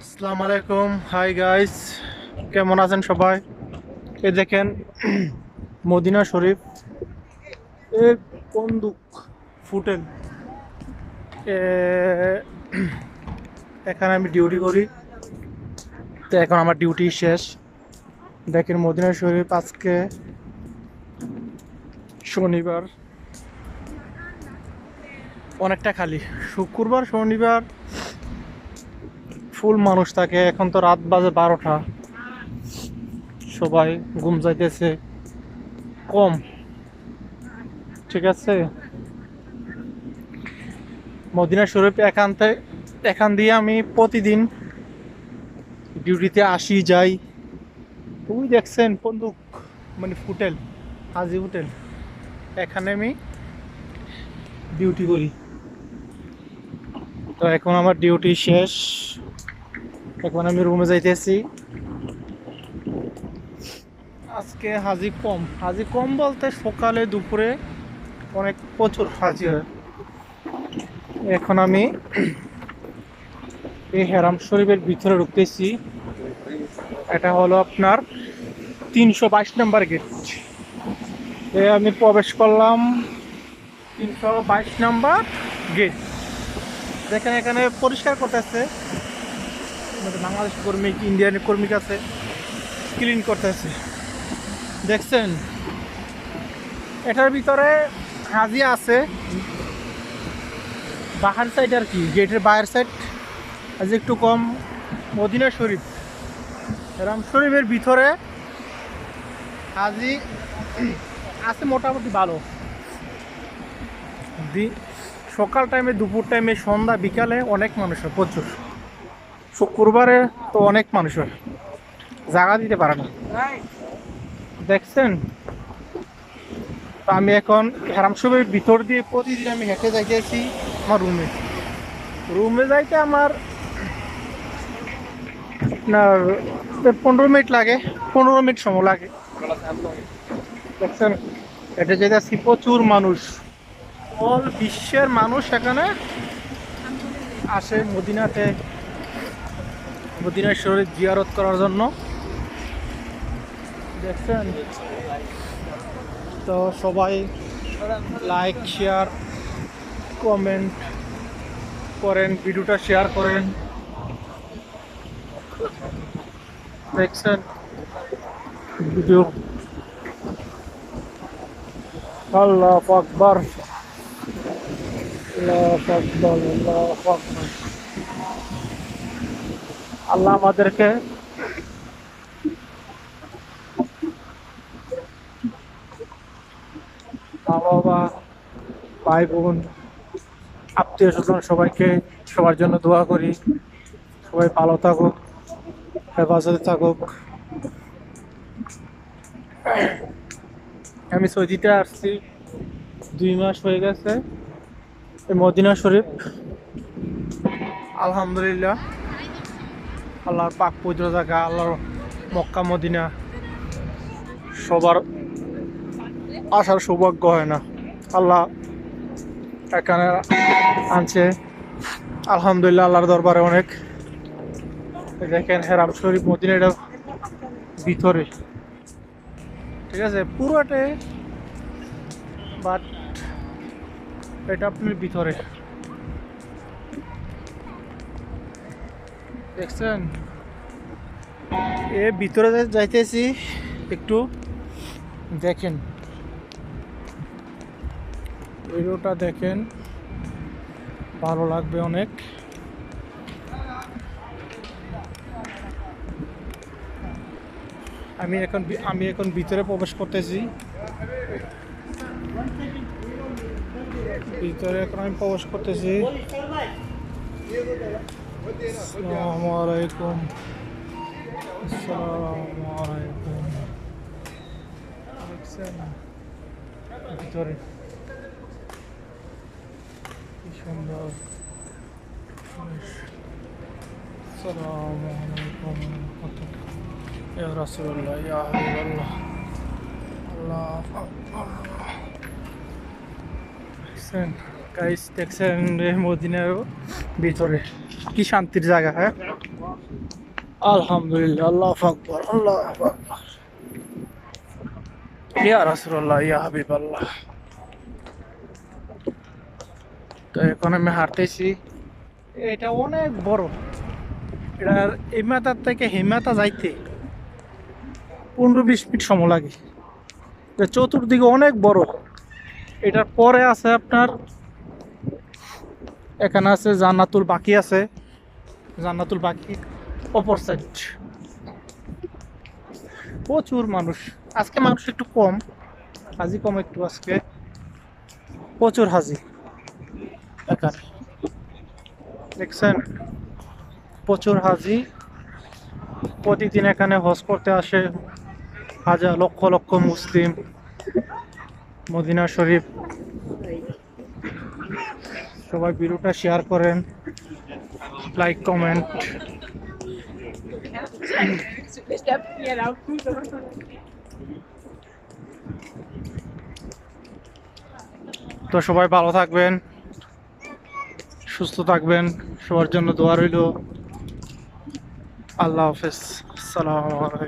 আসসালামু আলাইকুম, hi guys, কেমন আছেন সবাই? এ দেখেন মদিনা শরীফ, এ বন্দুক ফুটেন। এ, এখানে আমি ডিউটি করি, তো এখন আমার ডিউটি শেষ। দেখেন মদিনা শরীফ আজকে শনিবার, অনেকটা খালি। শুক্রবার শনিবার ফুল মানুষ থাকে। এখন তো রাত বাজে 12টা, সবাই ঘুম যাইতেছে কম, ঠিক আছে। মদিনা শরীফ এখান দিয়ে আমি প্রতিদিন ডিউটিতে আসি যাই। ওই দেখছেন বন্দুক, মানে হোটেল, হাজি হোটেল, এখানে আমি ডিউটি করি। তো এখন আমার ডিউটি শেষ, এখন আমি রুমে যাইতেছি। আজকে হাজি কম বলতে সকালে দুপুরে অনেক প্রচুর হাজি হয়। এখন আমি এই হেরাম শরীফের ভিতরে ঢুকতেছি। এটা হলো আপনার 322 নম্বর গেট। আমি প্রবেশ করলাম 322 নম্বর গেট। দেখেন এখানে পরিষ্কার করতেছে, বাংলাদেশ কর্মী, ইন্ডিয়ান কর্মী আছে, ক্লিন করতেছে। দেখছেন এটার ভিতরে হাজি আছে বাহার সাইড, আর কি গেটের বাইরের সাইড আজ একটু কম। মদিনা শরীফ, রাম শরীফের ভিতরে হাজি আছে মোটামুটি ভালো। সকাল টাইমে, দুপুর টাইমে, সন্ধ্যা বিকালে অনেক মানুষ হয়, প্রচুর। শুক্রবারে তো অনেক মানুষ হয়, জায়গা দিতে পারে না। দেখছেন, তো আমি এখন হেরাম শরীফের ভিতর দিয়ে প্রতিদিন আমি হেঁটে যাইতেছি আমার রুমে যাইতে আমার আপনার 15 মিনিট লাগে, 15 মিনিট সময় লাগে। দেখছেন এটা যেতেছি, প্রচুর মানুষ, অল বিশ্বের মানুষ এখানে আসে মদিনা শরীফ জিয়ারত করার জন্য। দেখছেন, তো সবাই লাইক, শেয়ার, কমেন্ট করেন, ভিডিওটা শেয়ার করেন। দেখছেন ভিডিও, আল্লাহু আকবার, আল্লাহু আকবার, আল্লাহু আকবার। আল্লাহ আমাদেরকে মা বাবা, ভাই বোন, আত্মীয় স্বজন সবাইকে, সবার জন্য দোয়া করি। সবাই ভালো থাকুক, হেফাজতে থাকুক। আমি সৌদিতে আসছি 2 মাস হয়ে গেছে। এই মদিনা শরীফ আলহামদুলিল্লাহ, আল্লাহর পাক পবিত্র জায়গা, আল্লাহর মক্কা মদিনা সবার আসার সৌভাগ্য হয় না, আল্লাহ এখানে আনছে। আলহামদুলিল্লাহ, আল্লাহর দরবারে অনেক। দেখেন হেরাম শরীফ মদিনাটা ভিতরে, ঠিক আছে, পুরোটাই, বাট এটা আপনার ভিতরে। দেখছেন ভিতরে যাইতেছি একটু, দেখেন ভিডিওটা দেখেন, ভালো লাগবে অনেক। আমি এখন ভিতরে প্রবেশ করতেছি, ভিতরে এখন আমি প্রবেশ করতেছি। আসসালামু আলাইকুম, আসসালামু আলাইকুম। দেখছেন ভিতরে কি সুন্দর। আসসালামু আলাইকুম ইয়া রাসূলুল্লাহ, ইয়া হাবিবাল্লাহ, আল্লাহ আকবার। দেখছেন গাইস, দেখছেন মদিনার ভিতরে কি শান্তির জায়গা, হ্যাঁ। আলহামদুলিল্লাহ, আল্লাহু আকবার, আল্লাহু আকবার। ইয়া রাসূলুল্লাহ, ইয়া হাবিবাল্লাহ। তো এখন আমি হাঁটতেছি, এটা অনেক বড়। এটার এই মাথার থেকে হিমাতা যাইতে 15-20 মিনিট সময় লাগে। এটা চতুর্দিকে অনেক বড়। এটার পরে আছে আপনার, এখানে আছে জান্নাতুল বাকি আছে, জান্নাতুল বাকি অপর সাইড। প্রচুর মানুষ, আজকে মানুষ একটু কম, হাজি কম একটু আজকে, প্রচুর হাজি এখানে, দেখছেন প্রচুর হাজি। প্রতিদিন এখানে হজ করতে আসে হাজার লক্ষ লক্ষ মুসলিম। মদিনা শরীফ, সবাই ভিডিওটা শেয়ার করেন, লাইক কমেন্ট। তো সবাই ভালো থাকবেন, সুস্থ থাকবেন, সবার জন্য দোয়া রইল। আল্লাহ হাফেজ, আসসালামু আলাইকুম।